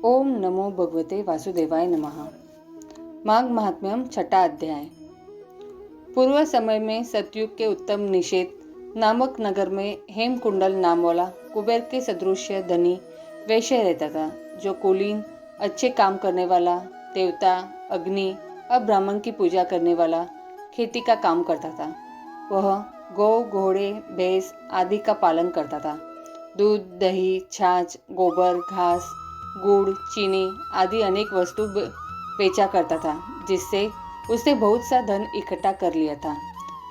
ओम नमो भगवते वासुदेवाय नमः। माघ महात्म्यम छठा अध्याय। पूर्व समय में सतयुग के उत्तम निषेध नामक नगर में हेमकुंडल नाम वाला कुबेर के सदृश्य धनी वैश्य रहता था, जो कुलीन, अच्छे काम करने वाला, देवता, अग्नि और ब्राह्मण की पूजा करने वाला, खेती का काम करता था। वह गौ, घोड़े, भैंस आदि का पालन करता था। दूध, दही, छाछ, गोबर, घास, गुड़, चीनी आदि अनेक वस्तु बेचा करता था, जिससे उसने बहुत सा धन इकट्ठा कर लिया था।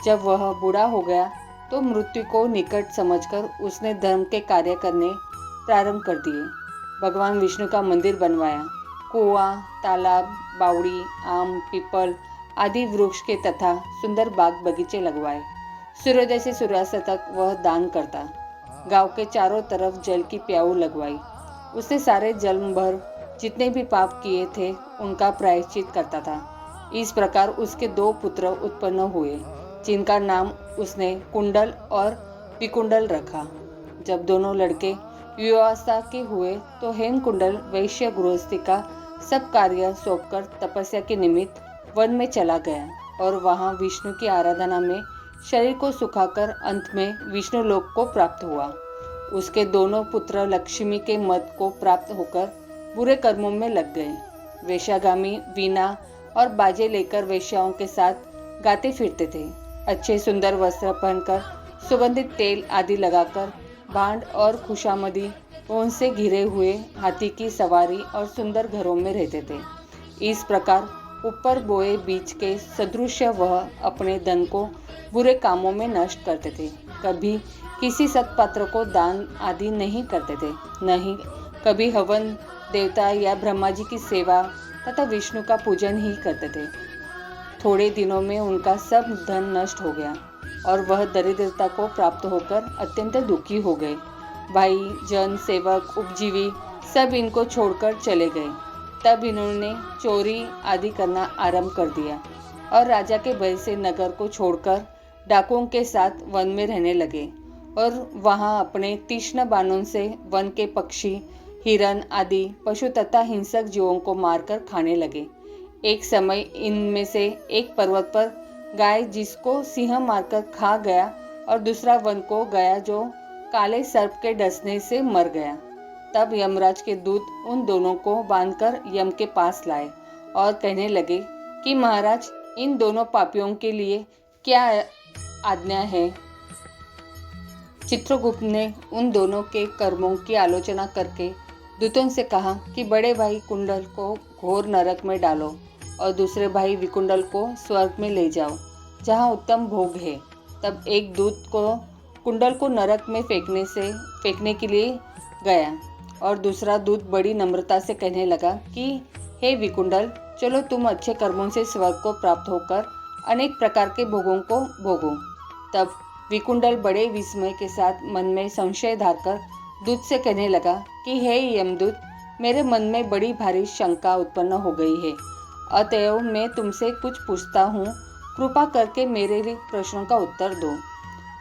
जब वह बूढ़ा हो गया तो मृत्यु को निकट समझकर उसने धर्म के कार्य करने प्रारंभ कर दिए। भगवान विष्णु का मंदिर बनवाया, कुआं, तालाब, बावड़ी, आम, पीपल आदि वृक्ष के तथा सुंदर बाग बगीचे लगवाए। सूर्योदय से सूर्यास्त तक वह दान करता। गांव के चारों तरफ जल की प्याऊ लगवाई। उसने सारे जन्म भर जितने भी पाप किए थे उनका प्रायश्चित करता था। इस प्रकार उसके दो पुत्र उत्पन्न हुए, जिनका नाम उसने कुंडल और विकुंडल रखा। जब दोनों लड़के युवावस्था के हुए तो हेमकुंडल वैश्य गृहस्थी का सब कार्य सौंपकर तपस्या के निमित्त वन में चला गया और वहां विष्णु की आराधना में शरीर को सुखाकर अंत में विष्णु लोक को प्राप्त हुआ। उसके दोनों पुत्र लक्ष्मी के मत को प्राप्त होकर बुरे कर्मों में लग गए। वेश्यागामी वीणा और बाजे लेकर वेश्याओं के साथ गाते फिरते थे। अच्छे सुंदर वस्त्र पहनकर, सुगंधित तेल आदि लगाकर, भांड और खुशामदी उनसे घिरे हुए हाथी की सवारी और सुंदर घरों में रहते थे। इस प्रकार ऊपर बोए बीज के सदृश वह अपने धन को बुरे कामों में नष्ट करते थे। कभी किसी सत्पात्र को दान आदि नहीं करते थे, नहीं कभी हवन, देवता या ब्रह्मा जी की सेवा तथा विष्णु का पूजन ही करते थे। थोड़े दिनों में उनका सब धन नष्ट हो गया और वह दरिद्रता को प्राप्त होकर अत्यंत दुखी हो गए। भाई, जन, सेवक, उपजीवी सब इनको छोड़कर चले गए। तब इन्होंने चोरी आदि करना आरंभ कर दिया और राजा के भय से नगर को छोड़कर डाकुओं के साथ वन में रहने लगे और वहां अपने तीक्ष्ण बाणों से वन के पक्षी, हिरण आदि पशु तथा हिंसक जीवों को मारकर खाने लगे। एक समय इनमें से एक पर्वत पर गाय, जिसको सिंह मारकर खा गया, और दूसरा वन को गया जो काले सर्प के डसने से मर गया। तब यमराज के दूत उन दोनों को बांधकर यम के पास लाए और कहने लगे कि महाराज, इन दोनों पापियों के लिए क्या आज्ञा है। चित्रगुप्त ने उन दोनों के कर्मों की आलोचना करके दूतों से कहा कि बड़े भाई कुंडल को घोर नरक में डालो और दूसरे भाई विकुंडल को स्वर्ग में ले जाओ, जहाँ उत्तम भोग है। तब एक दूत को कुंडल को नरक में फेंकने के लिए गया और दूसरा दूत बड़ी नम्रता से कहने लगा कि हे विकुंडल, चलो तुम अच्छे कर्मों से स्वर्ग को प्राप्त होकर अनेक प्रकार के भोगों को भोगो। तब विकुंडल बड़े विस्मय के साथ मन में संशय धारकर दूत से कहने लगा कि हे यमदूत, मेरे मन में बड़ी भारी शंका उत्पन्न हो गई है, अतएव मैं तुमसे कुछ पूछता हूँ, कृपा करके मेरे प्रश्नों का उत्तर दो।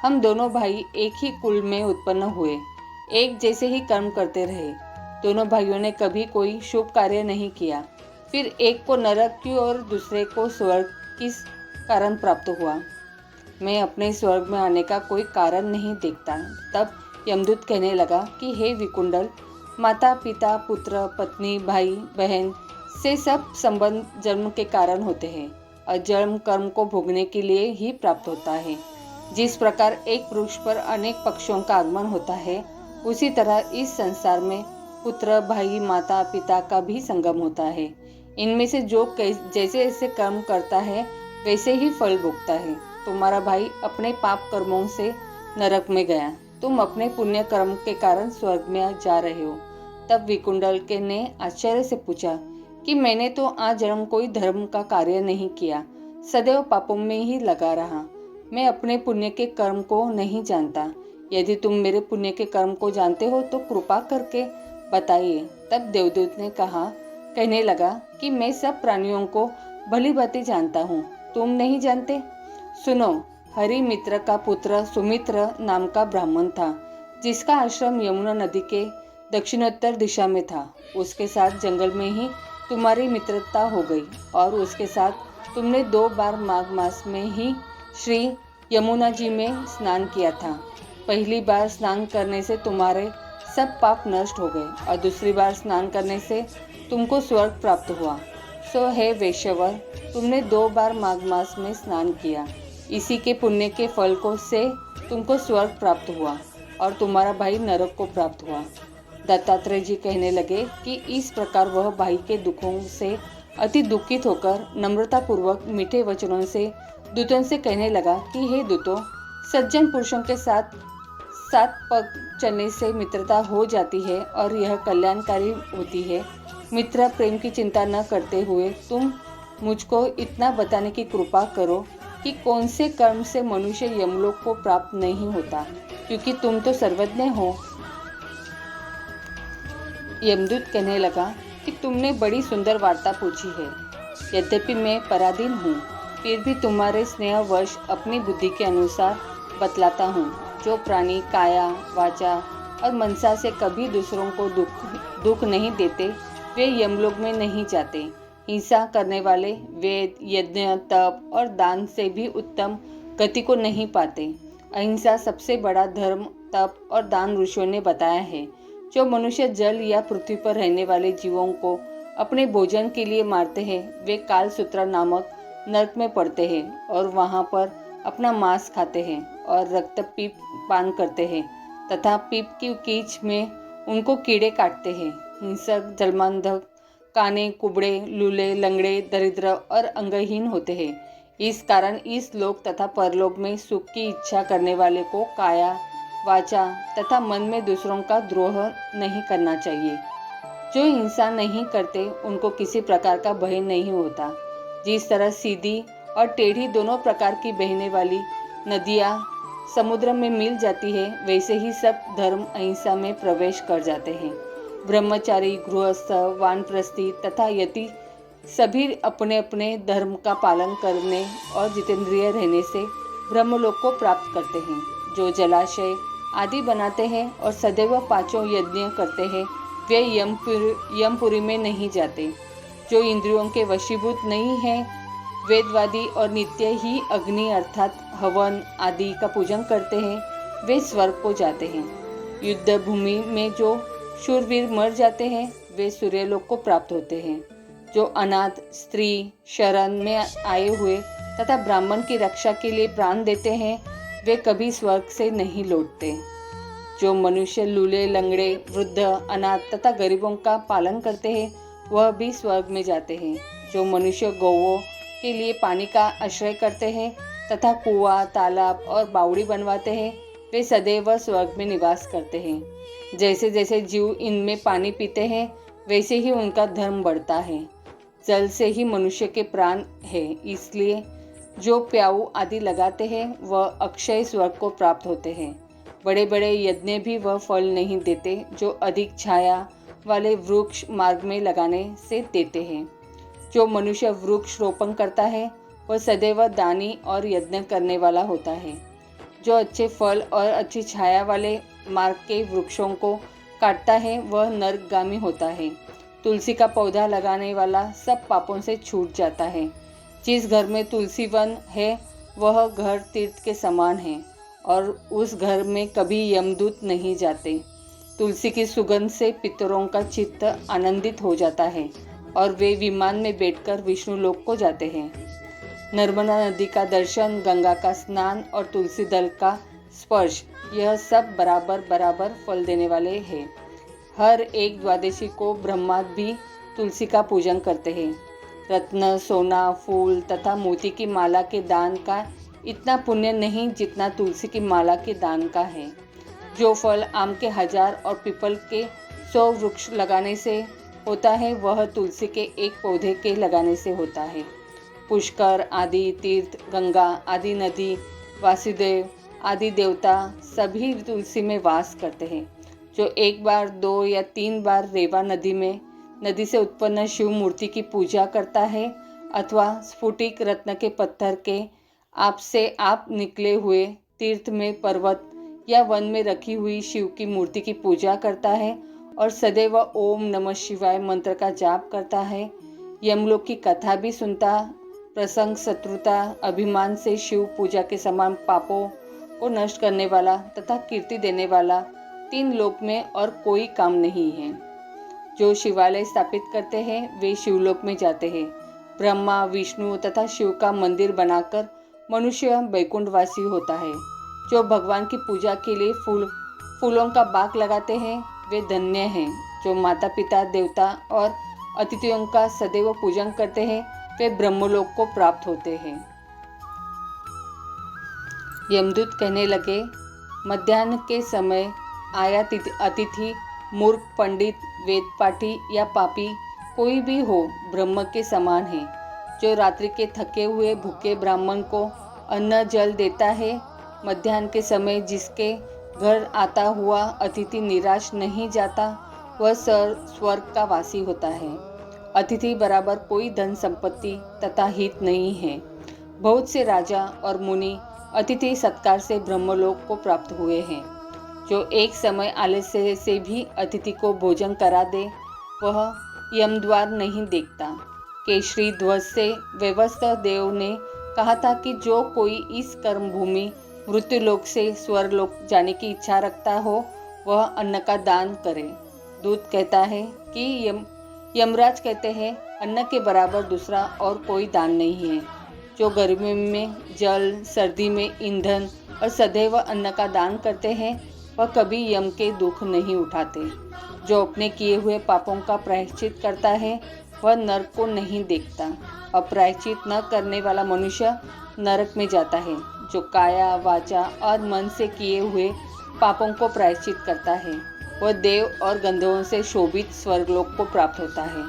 हम दोनों भाई एक ही कुल में उत्पन्न हुए, एक जैसे ही कर्म करते रहे। दोनों भाइयों ने कभी कोई शुभ कार्य नहीं किया, फिर एक को नरक की और दूसरे को स्वर्ग किस कारण प्राप्त हुआ। मैं अपने स्वर्ग में आने का कोई कारण नहीं देखता। तब यमदूत कहने लगा कि हे विकुंडल, माता, पिता, पुत्र, पत्नी, भाई, बहन से सब संबंध जन्म के कारण होते हैं और जन्म कर्म को भोगने के लिए ही प्राप्त होता है। जिस प्रकार एक वृक्ष पर अनेक पक्षियों का आगमन होता है, उसी तरह इस संसार में पुत्र, भाई, माता, पिता का भी संगम होता है। इनमें से जो जैसे जैसे कर्म करता है वैसे ही फल भोगता है। तुम्हारा भाई अपने पाप कर्मों से नरक में गया, तुम अपने पुण्य कर्म के कारण स्वर्ग में जा रहे हो। तब विकुंडल के ने आश्चर्य से पूछा कि मैंने तो आज जन्म कोई धर्म का कार्य नहीं किया, सदैव पापों में ही लगा रहा। मैं अपने पुण्य के कर्म को नहीं जानता। यदि तुम मेरे पुण्य के कर्म को जानते हो तो कृपा करके बताइए। तब देवदूत ने कहने लगा कि मैं सब प्राणियों को भली भांति जानता हूँ, तुम नहीं जानते। सुनो, हरिमित्र का पुत्र सुमित्र नाम का ब्राह्मण था, जिसका आश्रम यमुना नदी के दक्षिणोत्तर दिशा में था। उसके साथ जंगल में ही तुम्हारी मित्रता हो गई और उसके साथ तुमने 2 बार माघ मास में ही श्री यमुना जी में स्नान किया था। पहली बार स्नान करने से तुम्हारे सब पाप नष्ट हो गए और दूसरी बार स्नान करने से तुमको स्वर्ग प्राप्त हुआ। सो हे वेश्यवर, तुमने 2 बार माघ मास में स्नान किया, इसी के पुण्य के फल को से तुमको स्वर्ग प्राप्त हुआ और तुम्हारा भाई नरक को प्राप्त हुआ। दत्तात्रेय जी कहने लगे कि इस प्रकार वह भाई के दुखों से अति दुखित होकर नम्रतापूर्वक मीठे वचनों से दूतों से कहने लगा कि हे दूतों, सज्जन पुरुषों के साथ 7 पग चलने से मित्रता हो जाती है और यह कल्याणकारी होती है। मित्र प्रेम की चिंता न करते हुए तुम मुझको इतना बताने की कृपा करो कि कौन से कर्म से मनुष्य यमलोक को प्राप्त नहीं होता, क्योंकि तुम तो सर्वज्ञ हो। यमदूत कहने लगा कि तुमने बड़ी सुंदर वार्ता पूछी है। यद्यपि मैं पराधीन हूँ, फिर भी तुम्हारे स्नेहवश अपनी बुद्धि के अनुसार बतलाता हूँ। जो प्राणी काया, वाचा और मनसा से कभी दूसरों को दुख नहीं देते, वे यमलोक में नहीं जाते। हिंसा करने वाले वेद, यज्ञ, तप और दान से भी उत्तम गति को नहीं पाते। अहिंसा सबसे बड़ा धर्म, तप और दान ऋषियों ने बताया है। जो मनुष्य जल या पृथ्वी पर रहने वाले जीवों को अपने भोजन के लिए मारते हैं, वे कालसूत्र नामक नरक में पड़ते हैं और वहां पर अपना मांस खाते हैं और रक्त पीप पान करते हैं तथा पीप की कीच में उनको कीड़े काटते हैं। हिंसक, जन्मांधक, काने, कुबड़े, लूले, लंगड़े, दरिद्र और अंगहीन होते हैं। इस कारण इस लोक तथा परलोक में सुख की इच्छा करने वाले को काया, वाचा तथा मन में दूसरों का द्रोह नहीं करना चाहिए। जो हिंसा नहीं करते उनको किसी प्रकार का भय नहीं होता। जिस तरह सीधी और टेढ़ी दोनों प्रकार की बहने वाली नदियाँ समुद्र में मिल जाती है, वैसे ही सब धर्म अहिंसा में प्रवेश कर जाते हैं। ब्रह्मचारी, गृहस्थ, वानप्रस्थी तथा यति सभी अपने अपने धर्म का पालन करने और जितेंद्रिय रहने से ब्रह्मलोक को प्राप्त करते हैं। जो जलाशय आदि बनाते हैं और सदैव 5 यज्ञ करते हैं, वे यमपुरी में नहीं जाते। जो इंद्रियों के वशीभूत नहीं हैं, वेदवादी और नित्य ही अग्नि अर्थात हवन आदि का पूजन करते हैं, वे स्वर्ग को जाते हैं। युद्ध भूमि में जो शूरवीर मर जाते हैं, वे सूर्यलोक को प्राप्त होते हैं। जो अनाथ, स्त्री, शरण में आए हुए तथा ब्राह्मण की रक्षा के लिए प्राण देते हैं, वे कभी स्वर्ग से नहीं लौटते। जो मनुष्य लूले, लंगड़े, वृद्ध, अनाथ तथा गरीबों का पालन करते हैं, वह भी स्वर्ग में जाते हैं। जो मनुष्य गौओं के लिए पानी का आश्रय करते हैं तथा कुआं, तालाब और बावड़ी बनवाते हैं, वे सदैव स्वर्ग में निवास करते हैं। जैसे जैसे जीव इनमें पानी पीते हैं, वैसे ही उनका धर्म बढ़ता है। जल से ही मनुष्य के प्राण है, इसलिए जो प्याऊ आदि लगाते हैं वह अक्षय स्वर्ग को प्राप्त होते हैं। बड़े बड़े यज्ञ भी वह फल नहीं देते जो अधिक छाया वाले वृक्ष मार्ग में लगाने से देते हैं। जो मनुष्य वृक्ष रोपण करता है वह सदैव दानी और यज्ञ करने वाला होता है। जो अच्छे फल और अच्छी छाया वाले मार्ग के वृक्षों को काटता है वह नरकगामी होता है। तुलसी का पौधा लगाने वाला सब पापों से छूट जाता है। जिस घर में तुलसी वन है वह घर तीर्थ के समान है और उस घर में कभी यमदूत नहीं जाते। तुलसी की सुगंध से पितरों का चित्त आनंदित हो जाता है और वे विमान में बैठकर विष्णु लोक को जाते हैं। नर्मदा नदी का दर्शन, गंगा का स्नान और तुलसी दल का स्पर्श, यह सब बराबर बराबर फल देने वाले हैं। हर एक द्वादशी को ब्रह्मा भी तुलसी का पूजन करते हैं। रत्न, सोना, फूल तथा मोती की माला के दान का इतना पुण्य नहीं जितना तुलसी की माला के दान का है। जो फल आम के 1000 और पीपल के 100 वृक्ष लगाने से होता है, वह तुलसी के एक पौधे के लगाने से होता है। पुष्कर आदि तीर्थ, गंगा आदि नदी, वासुदेव आदि देवता सभी तुलसी में वास करते हैं। जो एक बार, 2 या 3 बार रेवा नदी से उत्पन्न शिव मूर्ति की पूजा करता है अथवा स्फुटिक रत्न के पत्थर के आप से आप निकले हुए तीर्थ में, पर्वत या वन में रखी हुई शिव की मूर्ति की पूजा करता है और सदैव ओम नमः शिवाय मंत्र का जाप करता है, यमलोक की कथा भी सुनता, प्रसंग, शत्रुता, अभिमान से शिव पूजा के समान पापों को नष्ट करने वाला तथा कीर्ति देने वाला 3 लोक में और कोई काम नहीं है। जो शिवालय स्थापित करते हैं वे शिवलोक में जाते हैं। ब्रह्मा, विष्णु तथा शिव का मंदिर बनाकर मनुष्य वैकुंठवासी होता है। जो भगवान की पूजा के लिए फूलों का बाग लगाते हैं वे धन्य हैं। जो माता पिता, देवता और अतिथियों का सदैव पूजन करते हैं वे ब्रह्मलोक को प्राप्त होते हैं। यमदूत कहने लगे, मध्याह्न के समय आया अतिथि मूर्ख, पंडित, वेदपाठी या पापी कोई भी हो, ब्रह्म के समान है। जो रात्रि के थके हुए भूखे ब्राह्मण को अन्न जल देता है, मध्याह्न के समय जिसके घर आता हुआ अतिथि निराश नहीं जाता, वह स्वर्ग का वासी होता है। अतिथि बराबर कोई धन संपत्ति तथा हित नहीं है। बहुत से राजा और मुनि अतिथि सत्कार से ब्रह्मलोक को प्राप्त हुए हैं। जो एक समय आलस्य से भी अतिथि को भोजन करा दे, वह यमद्वार नहीं देखता। केशरी ध्वज से व्यवस्थ देव ने कहा था कि जो कोई इस कर्म भूमि मृत्युलोक से स्वर्गलोक जाने की इच्छा रखता हो, वह अन्न का दान करे। दूत कहता है कि यमराज कहते हैं, अन्न के बराबर दूसरा और कोई दान नहीं है। जो गर्मी में जल, सर्दी में ईंधन और सदैव अन्न का दान करते हैं, वह कभी यम के दुख नहीं उठाते। जो अपने किए हुए पापों का प्रायश्चित करता है, वह नरक को नहीं देखता। अप्रायश्चित न करने वाला मनुष्य नरक में जाता है। जो काया, वाचा और मन से किए हुए पापों को प्रायश्चित करता है, वह देव और गंधर्वों से शोभित स्वर्गलोक को प्राप्त होता है।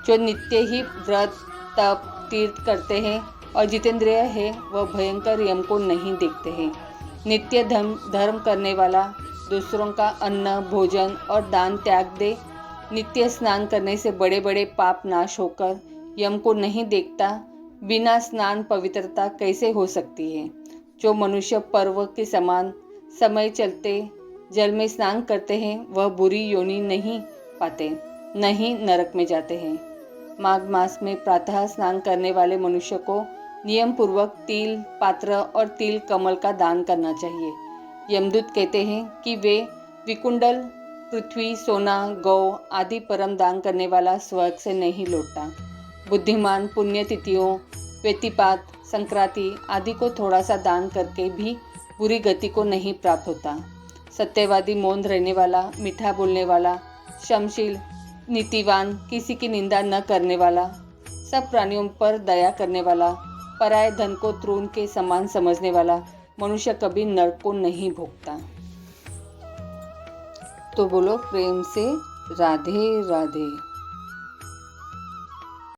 जो नित्य ही व्रत, तप, तीर्थ करते हैं और जितेंद्रिय है, वह भयंकर यम को नहीं देखते हैं। नित्य धर्म करने वाला दूसरों का अन्न, भोजन और दान त्याग दे। नित्य स्नान करने से बड़े बड़े पाप नाश होकर यम को नहीं देखता। बिना स्नान पवित्रता कैसे हो सकती है। जो मनुष्य पर्व के समान समय चलते जल में स्नान करते हैं, वह बुरी योनि नहीं पाते, नहीं नरक में जाते हैं। माघ मास में प्रातः स्नान करने वाले मनुष्य को नियम पूर्वक तिल पात्र और तिल कमल का दान करना चाहिए। यमदूत कहते हैं कि वे विकुंडल, पृथ्वी, सोना, गौ आदि परम दान करने वाला स्वर्ग से नहीं लौटता। बुद्धिमान पुण्यतिथियों, व्यतिपात, संक्रांति आदि को थोड़ा सा दान करके भी बुरी गति को नहीं प्राप्त होता। सत्यवादी, मौन रहने वाला, मीठा बोलने वाला, क्षमशील, नीतिवान, किसी की निंदा न करने वाला, सब प्राणियों पर दया करने वाला, पराये धन को तृण के समान समझने वाला मनुष्य कभी नरक को नहीं भोगता। तो बोलो प्रेम से राधे राधे।